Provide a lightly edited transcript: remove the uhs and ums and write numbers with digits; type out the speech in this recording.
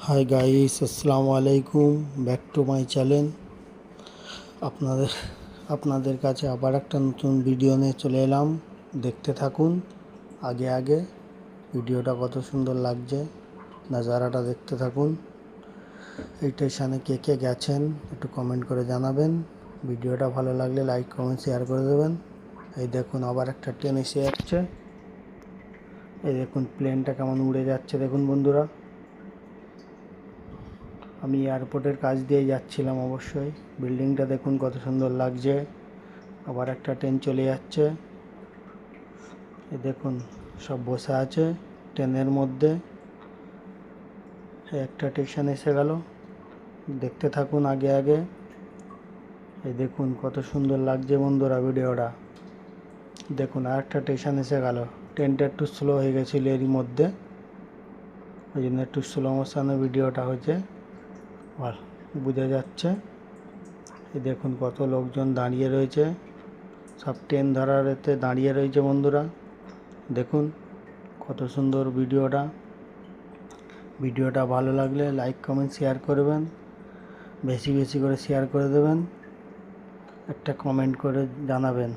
Hi guys, আসসালামু আলাইকুম। Back to my channel. আপনাদের আপনাদের কাছে আবার একটা নতুন ভিডিও নিয়ে চলে এলাম। দেখতে থাকুন। আগে আগে ভিডিওটা কত সুন্দর লাগছে, নাজারাটা দেখতে থাকুন। এই স্টেশনে কে কে গেছেন একটু কমেন্ট করে জানাবেন। ভিডিওটা ভালো লাগলে লাইক কমেন্ট শেয়ার করে দেবেন। এই দেখুন আবার একটা ট্রেন এসে যাচ্ছে। এই দেখুন প্লেনটা কেমন উড়ে যাচ্ছে, দেখুন বন্ধুরা। আমি এয়ারপোর্টের কাছ দিয়ে যাচ্ছিলাম অবশ্যই। বিল্ডিংটা দেখুন কত সুন্দর লাগছে। আবার একটা ট্রেন চলে যাচ্ছে। এই দেখুন সব বসে আছে ট্রেনের মধ্যে। একটা স্টেশন এসে গেল, দেখতে থাকুন আগে আগে। এই দেখুন কত সুন্দর লাগছে বন্ধুরা ভিডিওটা। দেখুন আর একটা স্টেশন এসে গেল। ট্রেনটা একটু স্লো হয়ে গেছিলো এরই মধ্যে, ওই জন্য একটু স্লো মোশনে ভিডিওটা হয়েছে, বোঝা যাচ্ছে। এই দেখুন কত লোকজন দাঁড়িয়ে রয়েছে, সব ট্রেন ধরার এতে দাঁড়িয়ে রয়েছে বন্ধুরা। দেখুন কত সুন্দর ভিডিওটা ভালো লাগলে লাইক কমেন্ট শেয়ার করবেন, বেশি বেশি করে শেয়ার করে দেবেন, একটা কমেন্ট করে জানাবেন।